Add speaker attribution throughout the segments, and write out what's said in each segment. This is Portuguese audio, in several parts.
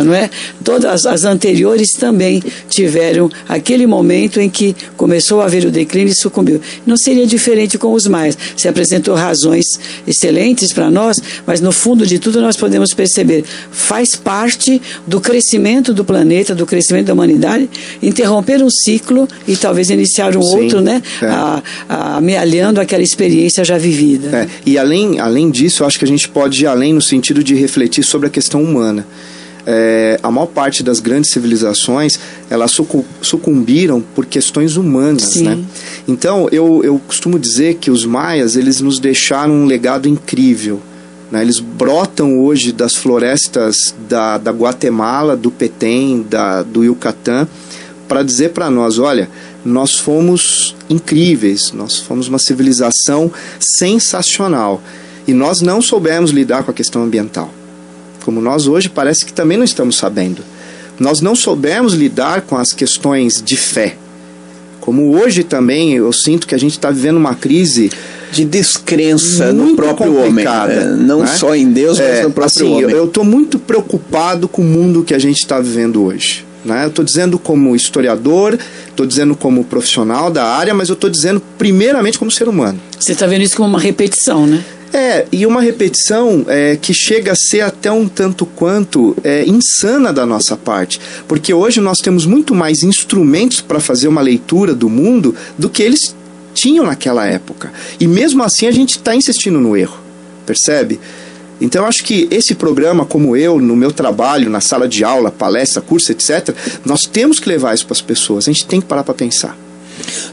Speaker 1: não é? Todas as anteriores também tiveram aquele momento em que começou a haver o declínio e sucumbiu. Não seria diferente com os maias. Se apresentou razões excelentes para nós, mas no fundo de tudo nós podemos perceber, faz parte do crescimento do planeta, do crescimento da humanidade, interromper um ciclo e talvez iniciar um outro, né? Amealhando aquela experiência já vivida.
Speaker 2: E além disso, eu acho que a gente pode ir além no sentido de refletir sobre a questão humana. A maior parte das grandes civilizações, elas sucumbiram por questões humanas, né? Então, eu costumo dizer que os maias, eles nos deixaram um legado incrível, né? Eles brotam hoje das florestas da Guatemala, do Petén, do Yucatán, para dizer para nós, olha, nós fomos incríveis, nós fomos uma civilização sensacional, e nós não soubemos lidar com a questão ambiental. Como nós hoje parece que também não estamos sabendo. Nós não soubemos lidar com as questões de fé. Como hoje também eu sinto que a gente está vivendo uma crise
Speaker 3: de descrença no próprio homem. Não, né? Só em Deus, mas no próprio homem.
Speaker 2: Eu estou muito preocupado com o mundo que a gente está vivendo hoje. Né? Eu estou dizendo como historiador, estou dizendo como profissional da área, mas eu estou dizendo primeiramente como ser humano.
Speaker 1: Você está vendo isso como uma repetição, né?
Speaker 2: E uma repetição que chega a ser até um tanto quanto insana da nossa parte, porque hoje nós temos muito mais instrumentos para fazer uma leitura do mundo do que eles tinham naquela época, e mesmo assim a gente está insistindo no erro, percebe? Então eu acho que esse programa, como eu, no meu trabalho, na sala de aula, palestra, curso, etc., nós temos que levar isso para as pessoas, a gente tem que parar para pensar.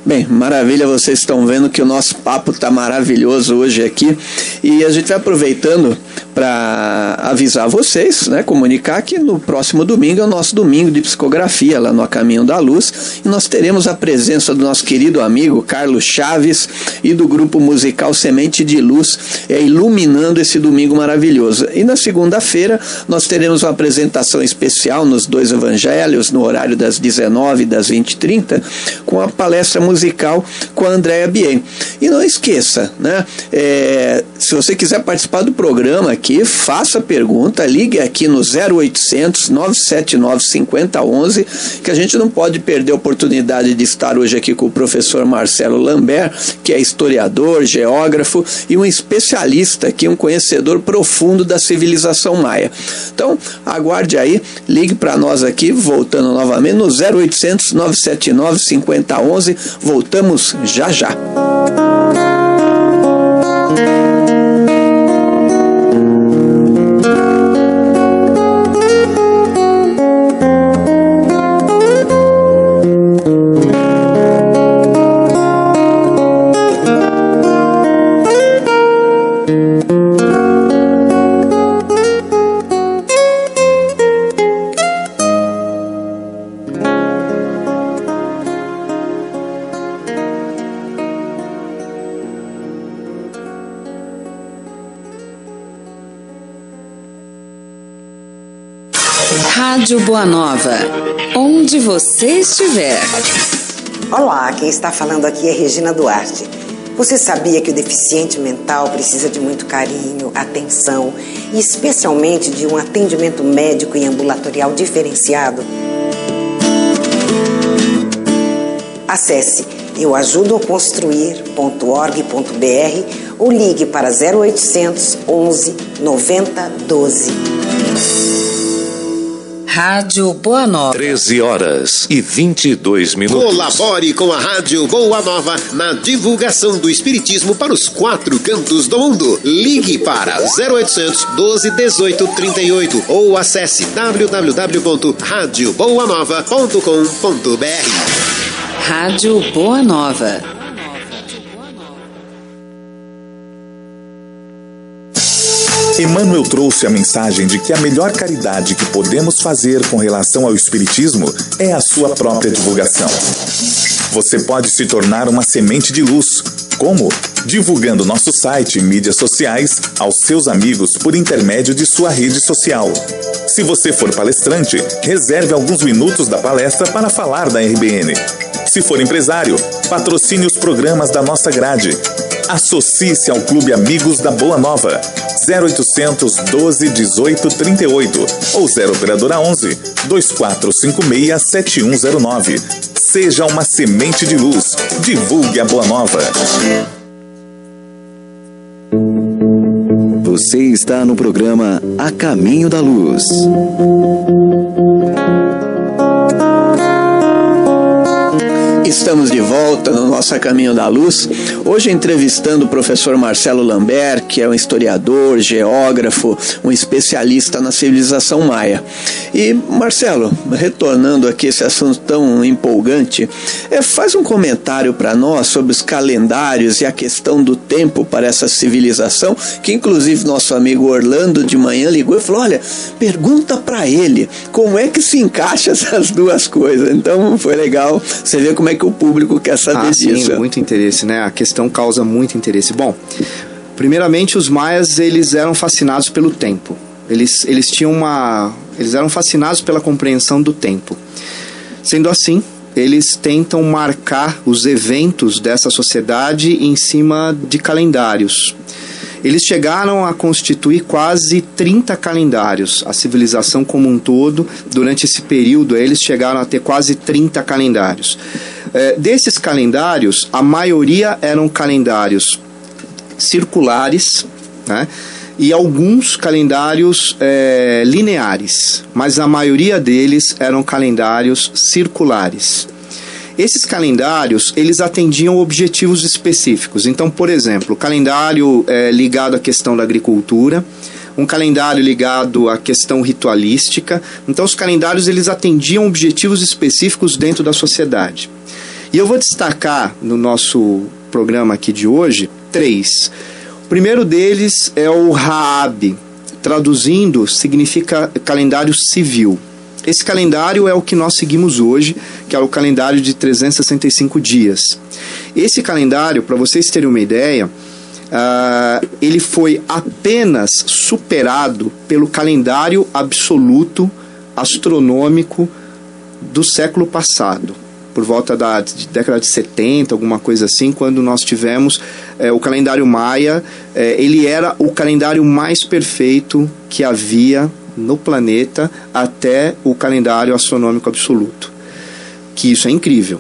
Speaker 3: Bem, maravilha, vocês estão vendo que o nosso papo está maravilhoso hoje aqui, e a gente vai aproveitando para avisar vocês, né, comunicar que no próximo domingo é o nosso domingo de psicografia lá no A Caminho da Luz, e nós teremos a presença do nosso querido amigo Carlos Chaves e do grupo musical Semente de Luz, iluminando esse domingo maravilhoso. E na segunda-feira nós teremos uma apresentação especial nos dois evangelhos, no horário das 19h e das 20h30, com a palestra musical com a Andréa Bien. E não esqueça, né, se você quiser participar do programa aqui, faça pergunta, ligue aqui no 0800 979 5011, que a gente não pode perder a oportunidade de estar hoje aqui com o professor Marcelo Lambert, que é historiador, geógrafo e um especialista aqui, um conhecedor profundo da civilização maia. Então, aguarde aí, ligue para nós aqui, voltando novamente no 0800 979 5011, voltamos já já.
Speaker 4: Rádio Boa Nova, onde você estiver.
Speaker 5: Olá, quem está falando aqui é Regina Duarte. Você sabia que o deficiente mental precisa de muito carinho, atenção e especialmente de um atendimento médico e ambulatorial diferenciado? Acesse euajudoaconstruir.org.br ou ligue para 0800 11 90 12.
Speaker 4: Rádio Boa Nova.
Speaker 6: 13h22.
Speaker 7: Colabore com a Rádio Boa Nova na divulgação do Espiritismo para os 4 cantos do mundo. Ligue para 0800 12 18 38 ou acesse www.radioboanova.com.br.
Speaker 4: Rádio Boa Nova.
Speaker 8: Emmanuel trouxe a mensagem de que a melhor caridade que podemos fazer com relação ao Espiritismo é a sua própria divulgação. Você pode se tornar uma semente de luz. Como? Divulgando nosso site e mídias sociais aos seus amigos por intermédio de sua rede social. Se você for palestrante, reserve alguns minutos da palestra para falar da RBN. Se for empresário, patrocine os programas da nossa grade. Associe-se ao Clube Amigos da Boa Nova. 0800 12 18 38 ou 0 operadora 11 2456 7109. Seja uma semente de luz. Divulgue a Boa Nova.
Speaker 6: Você está no programa A Caminho da Luz.
Speaker 3: Estamos de volta no nosso Caminho da Luz, hoje entrevistando o professor Marcelo Lambert, que é um historiador, geógrafo, um especialista na civilização maia. E, Marcelo, retornando aqui a esse assunto tão empolgante, faz um comentário para nós sobre os calendários e a questão do tempo para essa civilização, que inclusive nosso amigo Orlando de manhã ligou e falou, olha, pergunta para ele como é que se encaixa essas duas coisas. Então foi legal você ver como é que o público quer saber disso.
Speaker 2: Sim, muito interesse, né? A questão causa muito interesse. Bom, primeiramente os maias, eles eram fascinados pelo tempo. Eles eram fascinados pela compreensão do tempo. Sendo assim, eles tentam marcar os eventos dessa sociedade em cima de calendários. Eles chegaram a constituir quase 30 calendários. A civilização como um todo, durante esse período, eles chegaram a ter quase 30 calendários. Desses calendários, a maioria eram calendários circulares, né? E alguns calendários lineares, mas a maioria deles eram calendários circulares. Esses calendários, eles atendiam objetivos específicos. Então, por exemplo, o calendário ligado à questão da agricultura, um calendário ligado à questão ritualística. Então, os calendários, eles atendiam objetivos específicos dentro da sociedade. E eu vou destacar no nosso programa aqui de hoje 3. O primeiro deles é o Raab, traduzindo, significa calendário civil. Esse calendário é o que nós seguimos hoje, que é o calendário de 365 dias. Esse calendário, para vocês terem uma ideia, ele foi apenas superado pelo calendário absoluto astronômico do século passado, por volta da década de 70, alguma coisa assim, quando nós tivemos o calendário maia. Ele era o calendário mais perfeito que havia no planeta até o calendário astronômico absoluto. Que isso é incrível,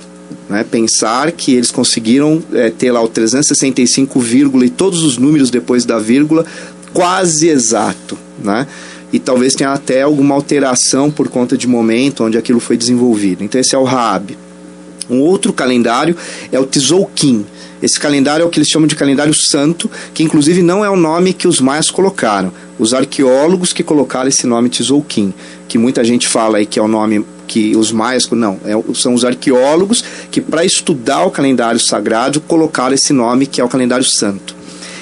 Speaker 2: né? Pensar que eles conseguiram ter lá o 365, e todos os números depois da vírgula quase exato, né? E talvez tenha até alguma alteração por conta de momento onde aquilo foi desenvolvido. Então esse é o Raab. Um outro calendário é o Tzolk'in. Esse calendário é o que eles chamam de calendário santo, que inclusive não é o nome que os maias colocaram. Os arqueólogos que colocaram esse nome Tzolk'in, que muita gente fala aí que é o nome que os maias... Não, são os arqueólogos que, para estudar o calendário sagrado, colocaram esse nome, que é o calendário santo.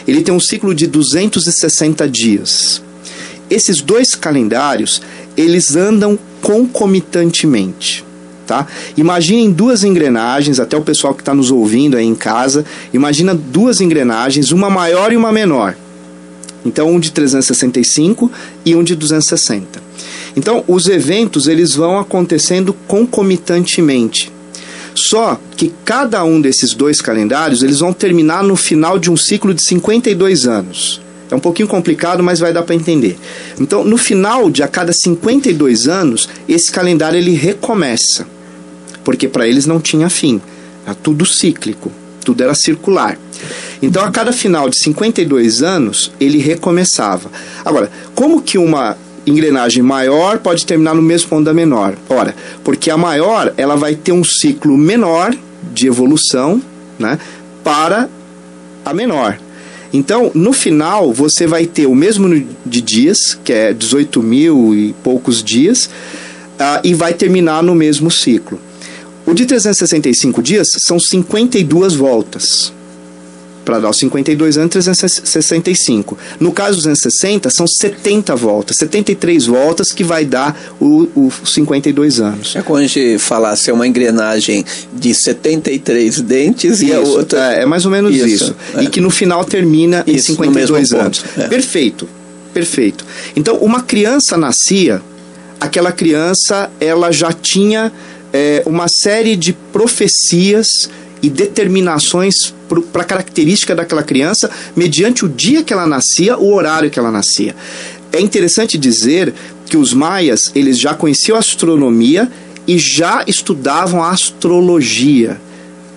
Speaker 2: Ele tem um ciclo de 260 dias. Esses dois calendários, eles andam concomitantemente. Tá? Imaginem duas engrenagens, até o pessoal que está nos ouvindo aí em casa, imagina duas engrenagens, uma maior e uma menor. Então, um de 365 e um de 260. Então, os eventos, eles vão acontecendo concomitantemente. Só que cada um desses dois calendários, eles vão terminar no final de um ciclo de 52 anos. É um pouquinho complicado, mas vai dar para entender. Então, no final de a cada 52 anos, esse calendário ele recomeça. Porque para eles não tinha fim. Era tudo cíclico, tudo era circular. Então, a cada final de 52 anos, ele recomeçava. Agora, como que uma engrenagem maior pode terminar no mesmo ponto da menor? Ora, porque a maior ela vai ter um ciclo menor de evolução, né, para a menor. Então, no final, você vai ter o mesmo de dias, que é 18 mil e poucos dias, e vai terminar no mesmo ciclo. O de 365 dias são 52 voltas. Para dar os 52 anos, 365. No caso dos 260, são 70 voltas. 73 voltas que vai dar os 52 anos.
Speaker 3: É como a gente falasse, é uma engrenagem de 73 dentes e a outra...
Speaker 2: É mais ou menos isso. E que no final termina em 52 anos. Perfeito, perfeito. Então, uma criança nascia, aquela criança ela já tinha uma série de profecias e determinações para a característica daquela criança, mediante o dia que ela nascia, o horário que ela nascia. É interessante dizer que os maias, eles já conheciam a astronomia e já estudavam a astrologia.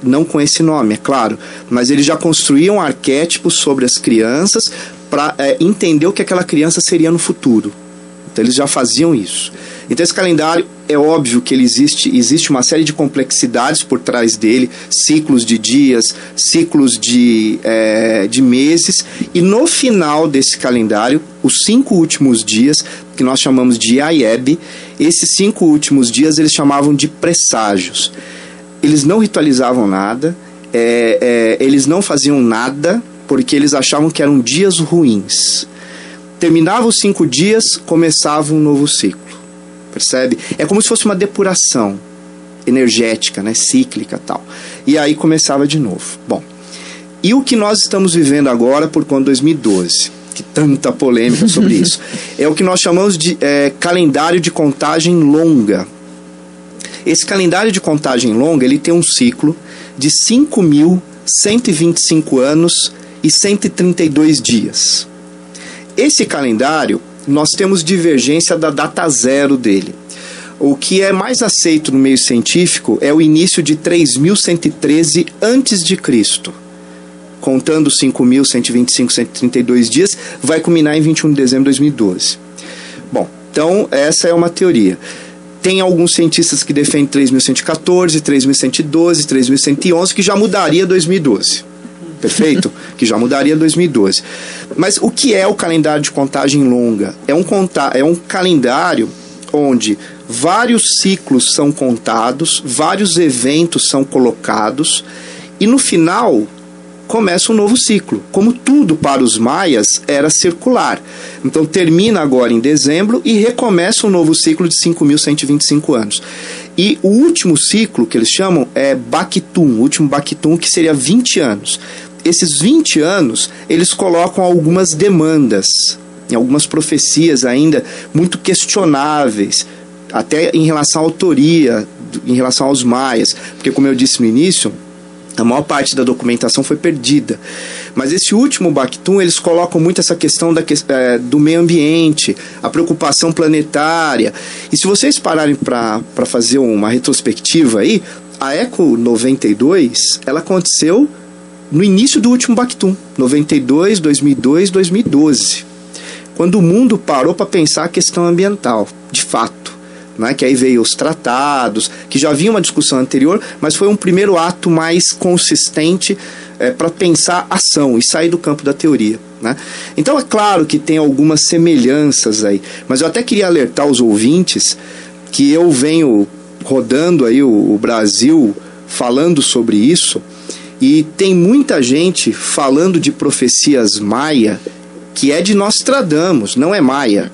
Speaker 2: Não com esse nome, é claro, mas eles já construíam arquétipos sobre as crianças para entender o que aquela criança seria no futuro. Então eles já faziam isso. Então esse calendário, é óbvio que ele existe uma série de complexidades por trás dele, ciclos de dias, ciclos de meses, e no final desse calendário, os 5 últimos dias, que nós chamamos de Ayeb, esses 5 últimos dias eles chamavam de presságios. Eles não ritualizavam nada, eles não faziam nada, porque eles achavam que eram dias ruins. Terminava os 5 dias, começava um novo ciclo. Percebe? É como se fosse uma depuração energética, né? Cíclica e tal. E aí começava de novo. Bom, e o que nós estamos vivendo agora por conta de 2012? Que tanta polêmica sobre isso. É o que nós chamamos de calendário de contagem longa. Esse calendário de contagem longa, ele tem um ciclo de 5.125 anos e 132 dias. Esse calendário, nós temos divergência da data zero dele. O que é mais aceito no meio científico é o início de 3.113 a.C. Contando 5.125, 132 dias, vai culminar em 21 de dezembro de 2012. Bom, então essa é uma teoria. Tem alguns cientistas que defendem 3.114, 3.112, 3.111, que já mudaria 2012. Perfeito? Que já mudaria 2012. Mas o que é o calendário de contagem longa? É um calendário onde vários ciclos são contados, vários eventos são colocados, e no final começa um novo ciclo. Como tudo para os maias era circular. Então termina agora em dezembro e recomeça um novo ciclo de 5.125 anos. E o último ciclo, que eles chamam, é Bakhtum, o último Bakhtum, que seria 20 anos. Esses 20 anos, eles colocam algumas demandas, em algumas profecias ainda muito questionáveis, até em relação à autoria, em relação aos maias, porque como eu disse no início, a maior parte da documentação foi perdida. Mas esse último Bakhtum, eles colocam muito essa questão do meio ambiente, a preocupação planetária. E se vocês pararem para fazer uma retrospectiva aí, a Eco 92, ela aconteceu no início do último Bakhtum, 92, 2002, 2012. Quando o mundo parou para pensar a questão ambiental, de fato. Né, que aí veio os tratados, que já havia uma discussão anterior, mas foi um primeiro ato mais consistente para pensar ação e sair do campo da teoria. Né? Então é claro que tem algumas semelhanças aí, mas eu até queria alertar os ouvintes que eu venho rodando aí o Brasil falando sobre isso, e tem muita gente falando de profecias maia que é de Nostradamus, não é maia.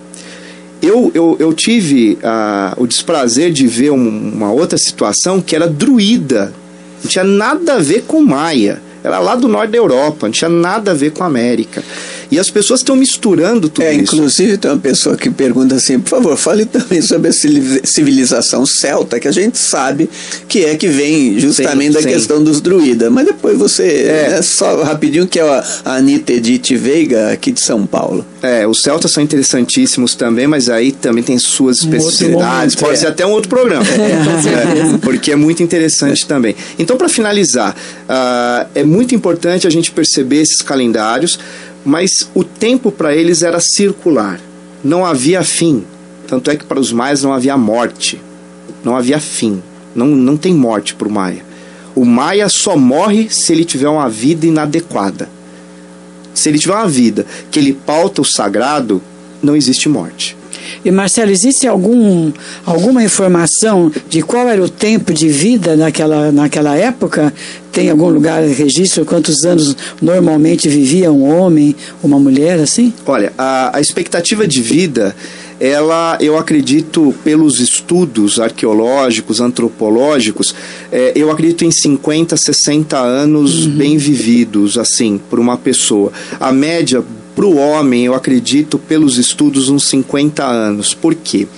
Speaker 2: Eu tive o desprazer de ver uma outra situação que era druida. Não tinha nada a ver com maia. Era lá do norte da Europa, não tinha nada a ver com a América. E as pessoas estão misturando tudo isso.
Speaker 3: Inclusive tem uma pessoa que pergunta assim, por favor, fale também sobre a civilização celta, que a gente sabe que vem justamente da questão dos druidas. Mas depois você, só rapidinho, que é a Anitta Edith Veiga, aqui de São Paulo.
Speaker 2: Os celtas são interessantíssimos também, mas aí também tem suas especificidades. Pode ser até um outro programa. Porque é muito interessante também. Então, para finalizar, é muito importante a gente perceber esses calendários, mas o tempo para eles era circular, não havia fim. Tanto é que para os maias não havia morte, não havia fim, não tem morte para o maia. O maia só morre se ele tiver uma vida inadequada. Se ele tiver uma vida que ele pauta o sagrado, não existe morte.
Speaker 1: E Marcelo, existe alguma informação de qual era o tempo de vida naquela época? Tem algum lugar de registro? Quantos anos normalmente vivia um homem, uma mulher, assim?
Speaker 2: Olha, a expectativa de vida, eu acredito, pelos estudos arqueológicos, antropológicos, eu acredito em 50, 60 anos bem vividos, assim, por uma pessoa. A média para o homem, eu acredito, pelos estudos, uns 50 anos. Por quê?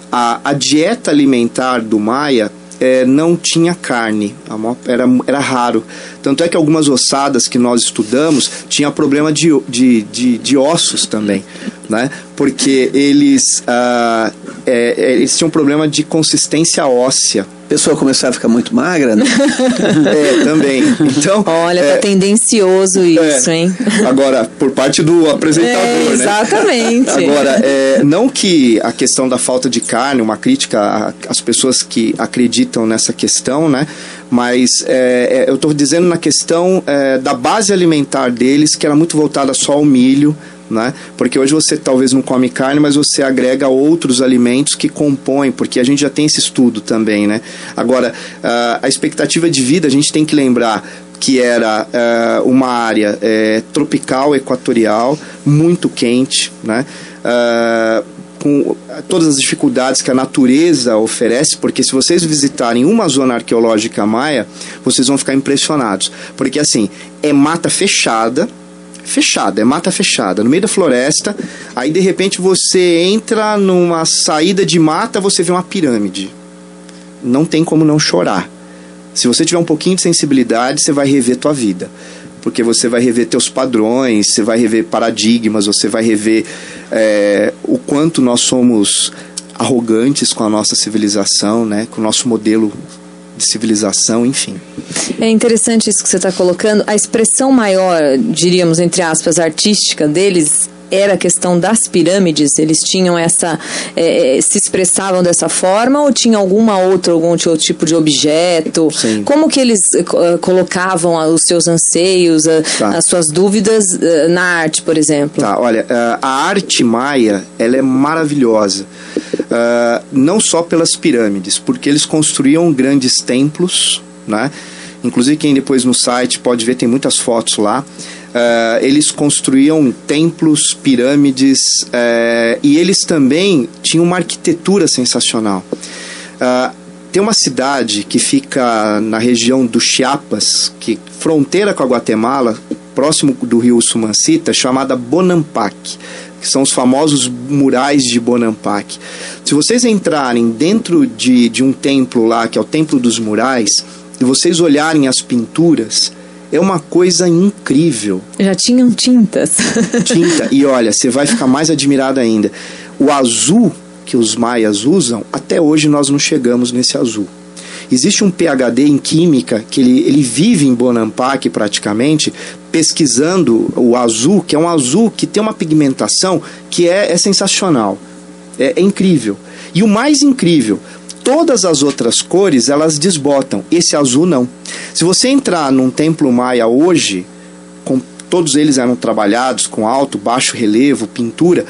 Speaker 2: A dieta alimentar do maia não tinha carne, era raro. Tanto é que algumas ossadas que nós estudamos tinham problema de ossos também, né? Porque eles tinham problema de consistência óssea.
Speaker 3: A pessoa começar a ficar muito magra, né?
Speaker 2: Também. Então,
Speaker 9: olha, tá tendencioso isso, hein?
Speaker 2: Agora, por parte do apresentador,
Speaker 9: exatamente.
Speaker 2: Né? Agora, não que a questão da falta de carne, uma crítica às pessoas que acreditam nessa questão, né? Mas eu estou dizendo na questão da base alimentar deles, que era muito voltada só ao milho, né? Porque hoje você talvez não come carne, mas você agrega outros alimentos que compõem, porque a gente já tem esse estudo também, né? Agora, a expectativa de vida, a gente tem que lembrar que era uma área tropical, equatorial, muito quente, né? Com todas as dificuldades que a natureza oferece, porque se vocês visitarem uma zona arqueológica maia, vocês vão ficar impressionados, porque assim, é mata fechada, é mata fechada, no meio da floresta, aí de repente você entra numa saída de mata, você vê uma pirâmide. Não tem como não chorar. Se você tiver um pouquinho de sensibilidade, você vai rever tua vida. Porque você vai rever teus padrões, você vai rever paradigmas, você vai rever o quanto nós somos arrogantes com a nossa civilização, né? Com o nosso modelo de civilização, enfim.
Speaker 9: É interessante isso que você está colocando. A expressão maior, diríamos, entre aspas, artística deles era a questão das pirâmides? Eles tinham se expressavam dessa forma ou tinha algum outro tipo de objeto?
Speaker 2: Sim.
Speaker 9: Como que eles colocavam os seus anseios, as suas dúvidas na arte, por exemplo?
Speaker 2: Tá, olha, a arte maia, ela é maravilhosa. Não só pelas pirâmides, porque eles construíam grandes templos, né? Inclusive quem depois no site pode ver, tem muitas fotos lá. Eles construíam templos, pirâmides, e eles também tinham uma arquitetura sensacional. Tem uma cidade que fica na região do Chiapas, que fronteira com a Guatemala, próximo do rio Sumancita, chamada Bonampak, que são os famosos murais de Bonampak. Se vocês entrarem dentro de um templo lá, que é o Templo dos Murais, e vocês olharem as pinturas, é uma coisa incrível.
Speaker 9: Já tinham tintas.
Speaker 2: Tinta. E olha, você vai ficar mais admirado ainda. O azul que os maias usam, até hoje nós não chegamos nesse azul. Existe um PhD em química, que ele vive em Bonampak praticamente, pesquisando o azul, que é um azul que tem uma pigmentação que é sensacional. É incrível. E o mais incrível, todas as outras cores, elas desbotam. Esse azul não. Se você entrar num templo maia hoje, todos eles eram trabalhados com alto, baixo relevo, pintura,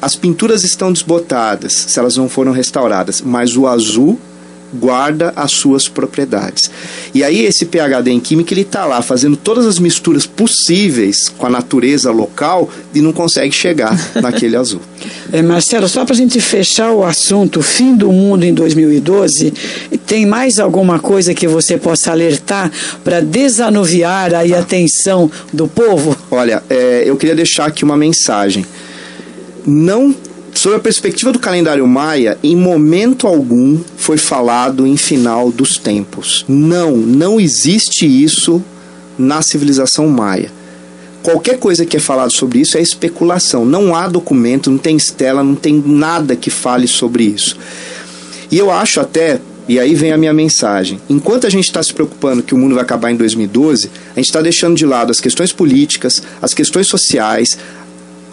Speaker 2: as pinturas estão desbotadas, se elas não foram restauradas, mas o azul guarda as suas propriedades. E aí esse PhD em química, ele está lá fazendo todas as misturas possíveis com a natureza local e não consegue chegar naquele azul.
Speaker 1: Marcelo, só para a gente fechar o assunto, fim do mundo em 2012, tem mais alguma coisa que você possa alertar para desanuviar aí a atenção do povo?
Speaker 2: Olha, eu queria deixar aqui uma mensagem. Sob a perspectiva do calendário maia, em momento algum foi falado em final dos tempos. Não existe isso na civilização maia. Qualquer coisa que é falado sobre isso é especulação. Não há documento, não tem estela, não tem nada que fale sobre isso. E eu acho até, e aí vem a minha mensagem, enquanto a gente está se preocupando que o mundo vai acabar em 2012, a gente está deixando de lado as questões políticas, as questões sociais,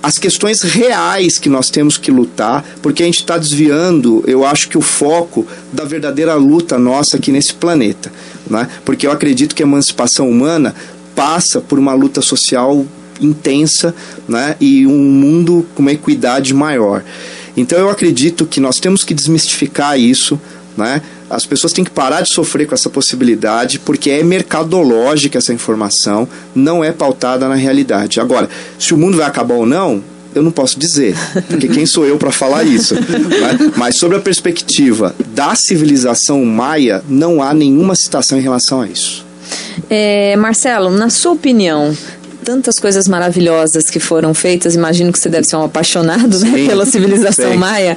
Speaker 2: as questões reais que nós temos que lutar, porque a gente está desviando, eu acho que o foco da verdadeira luta nossa aqui nesse planeta, né? Porque eu acredito que a emancipação humana passa por uma luta social intensa, né? E um mundo com uma equidade maior. Então eu acredito que nós temos que desmistificar isso, né? As pessoas têm que parar de sofrer com essa possibilidade, porque é mercadológica essa informação, não é pautada na realidade. Agora, se o mundo vai acabar ou não, eu não posso dizer, porque quem sou eu para falar isso? Né? Mas sobre a perspectiva da civilização maia, não há nenhuma citação em relação a isso.
Speaker 9: Marcelo, na sua opinião, tantas coisas maravilhosas que foram feitas, imagino que você deve ser um apaixonado,
Speaker 2: sim,
Speaker 9: né, pela civilização
Speaker 2: sim.
Speaker 9: maia.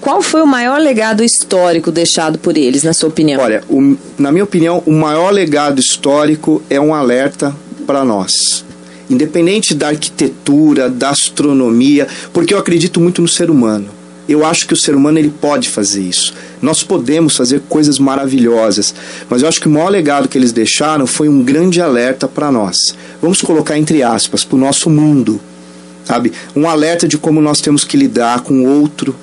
Speaker 9: Qual foi o maior legado histórico deixado por eles, na sua opinião?
Speaker 2: Olha, na minha opinião, o maior legado histórico é um alerta para nós. Independente da arquitetura, da astronomia, porque eu acredito muito no ser humano. Eu acho que o ser humano ele pode fazer isso. Nós podemos fazer coisas maravilhosas, mas eu acho que o maior legado que eles deixaram foi um grande alerta para nós. Vamos colocar entre aspas, para o nosso mundo, sabe? Um alerta de como nós temos que lidar com o outro,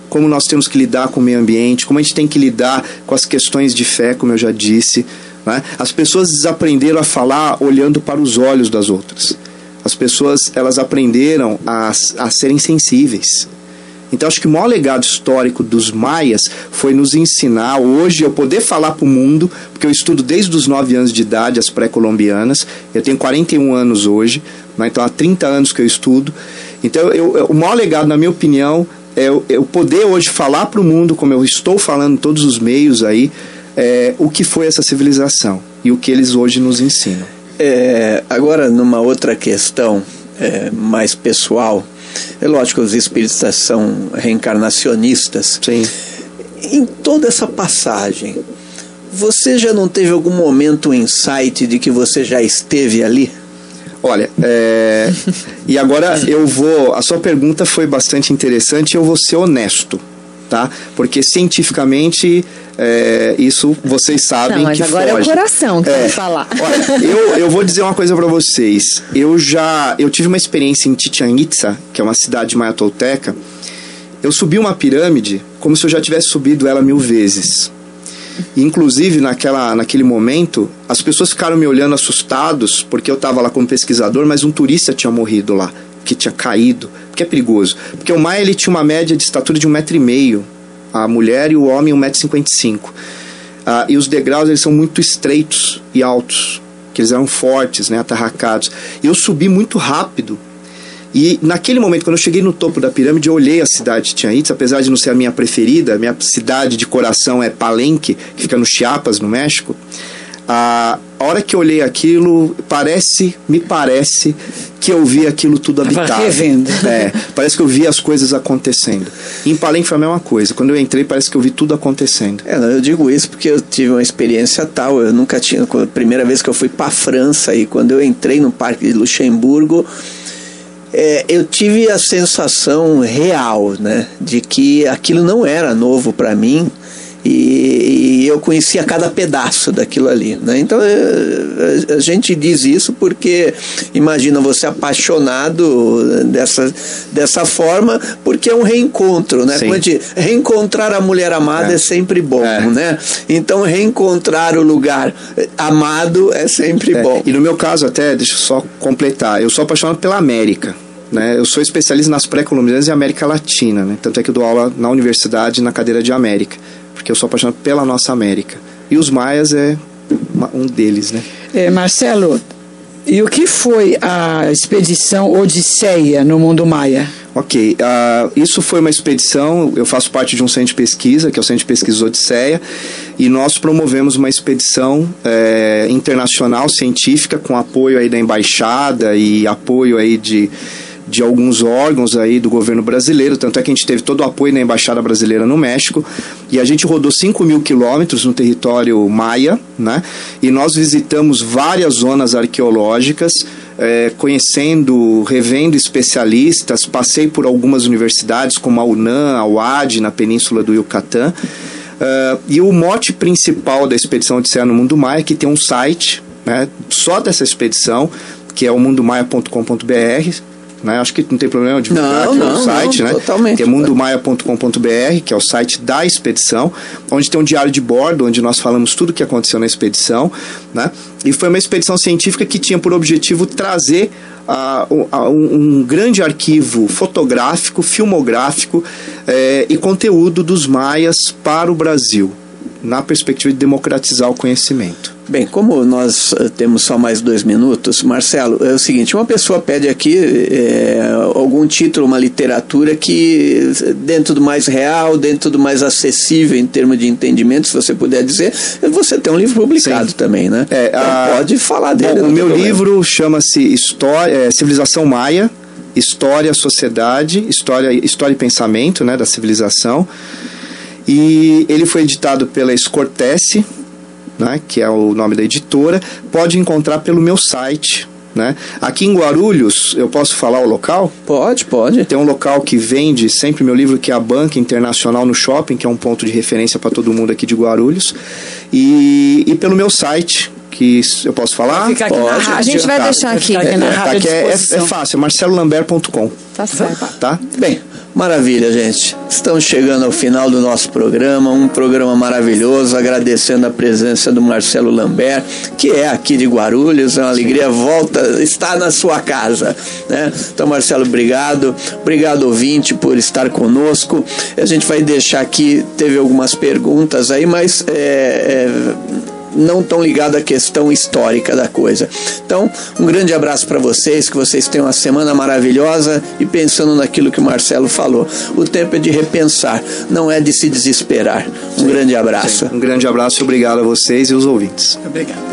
Speaker 2: como nós temos que lidar com o meio ambiente, como a gente tem que lidar com as questões de fé, como eu já disse, né? As pessoas desaprenderam a falar olhando para os olhos das outras. As pessoas elas aprenderam a serem sensíveis. Então acho que o maior legado histórico dos maias foi nos ensinar hoje eu poder falar para o mundo, porque eu estudo desde os 9 anos de idade as pré-colombianas, eu tenho 41 anos hoje, né? Então há 30 anos que eu estudo. Então o maior legado, na minha opinião, é eu poder hoje falar para o mundo, como eu estou falando em todos os meios aí, o que foi essa civilização e o que eles hoje nos ensinam.
Speaker 3: Agora, numa outra questão mais pessoal, é lógico que os espíritas são reencarnacionistas.
Speaker 2: Sim.
Speaker 3: Em toda essa passagem, você já não teve algum momento, um insight de que você já esteve ali?
Speaker 2: Olha, e agora a sua pergunta foi bastante interessante e eu vou ser honesto, tá? Porque cientificamente isso vocês sabem. Não,
Speaker 9: mas
Speaker 2: que
Speaker 9: agora
Speaker 2: foge.
Speaker 9: É o coração que vai falar.
Speaker 2: Olha, eu vou dizer uma coisa para vocês. Eu tive uma experiência em Chichén Itzá, que é uma cidade maia tolteca. Eu subi uma pirâmide como se eu já tivesse subido ela 1000 vezes. E, inclusive, naquele momento, as pessoas ficaram me olhando assustados, porque eu estava lá como pesquisador, mas um turista tinha morrido lá, que tinha caído, porque é perigoso. Porque o maia ele tinha uma média de estatura de 1,5 m, a mulher e o homem 1,55 m. E os degraus eles são muito estreitos e altos, que eles eram fortes, né, atarracados. E eu subi muito rápido. E naquele momento, quando eu cheguei no topo da pirâmide, eu olhei a cidade de Chichén Itzá, apesar de não ser a minha preferida, minha cidade de coração é Palenque, que fica no Chiapas, no México. A hora que eu olhei aquilo, me parece que eu vi aquilo tudo habitado.
Speaker 1: Revendo.
Speaker 2: Parece que eu vi as coisas acontecendo. E em Palenque foi a mesma coisa. Quando eu entrei, parece que eu vi tudo acontecendo.
Speaker 3: Eu digo isso porque eu tive uma experiência tal. Eu nunca tinha... A primeira vez que eu fui para a França, e quando eu entrei no Parque de Luxemburgo, eu tive a sensação real, né, de que aquilo não era novo para mim e eu conhecia cada pedaço daquilo ali, né? Então a gente diz isso porque imagina você apaixonado dessa forma, porque é um reencontro, né? Reencontrar a mulher amada é sempre bom, né? Então reencontrar o lugar amado é sempre bom.
Speaker 2: E no meu caso até, deixa eu só completar, eu sou apaixonado pela América. Né? Eu sou especialista nas pré-colombianas e América Latina, né? Tanto é que eu dou aula na universidade na cadeira de América, porque eu sou apaixonado pela nossa América. E os maias é um deles, né?
Speaker 1: Marcelo, e o que foi a expedição Odisseia no mundo maia?
Speaker 2: Ok, isso foi uma expedição, eu faço parte de um centro de pesquisa, que é o Centro de Pesquisa Odisseia, e nós promovemos uma expedição internacional científica com apoio aí da embaixada e apoio aí de alguns órgãos aí do governo brasileiro, tanto é que a gente teve todo o apoio da Embaixada Brasileira no México, e a gente rodou 5.000 quilômetros no território maia, né? E nós visitamos várias zonas arqueológicas, conhecendo, revendo especialistas, passei por algumas universidades como a UNAM, a UAD, na Península do Yucatán, e o mote principal da expedição Odisseia no Mundo Maia é que tem um site, né, só dessa expedição, que é o mundomaia.com.br, né? Acho que não tem problema de divulgar aqui o site, né?
Speaker 3: Totalmente.
Speaker 2: Que é mundomaia.com.br, que é o site da expedição, onde tem um diário de bordo, onde nós falamos tudo o que aconteceu na expedição, né? E foi uma expedição científica que tinha por objetivo trazer um grande arquivo fotográfico, filmográfico e conteúdo dos maias para o Brasil, na perspectiva de democratizar o conhecimento.
Speaker 3: Bem, como nós temos só mais 2 minutos, Marcelo, é o seguinte, uma pessoa pede aqui algum título, uma literatura que, dentro do mais real, dentro do mais acessível em termos de entendimento, se você puder dizer, você tem um livro publicado também, né? Então pode falar dele.
Speaker 2: Bom, o meu livro chama-se Civilização Maia, História, Sociedade, História e Pensamento, né, da civilização. E ele foi editado pela Escortece, né, que é o nome da editora. Pode encontrar pelo meu site, né? Aqui em Guarulhos, eu posso falar o local?
Speaker 3: Pode.
Speaker 2: Tem um local que vende sempre meu livro, que é a Banca Internacional no Shopping, que é um ponto de referência para todo mundo aqui de Guarulhos. E pelo meu site, que eu posso falar?
Speaker 9: Pode. A gente vai deixar aqui.
Speaker 2: É fácil, é marcelolambert.com.
Speaker 9: Tá certo.
Speaker 2: Tá?
Speaker 3: Bem, maravilha, gente. Estamos chegando ao final do nosso programa, um programa maravilhoso, agradecendo a presença do Marcelo Lambert, que é aqui de Guarulhos, é uma alegria, está na sua casa, né? Então, Marcelo, obrigado ouvinte por estar conosco. A gente vai deixar aqui, teve algumas perguntas aí, mas não tão ligado à questão histórica da coisa. Então, um grande abraço para vocês, que vocês tenham uma semana maravilhosa e pensando naquilo que o Marcelo falou. O tempo é de repensar, não é de se desesperar. Um grande abraço.
Speaker 2: Um grande abraço e obrigado a vocês e os ouvintes.
Speaker 3: Obrigado.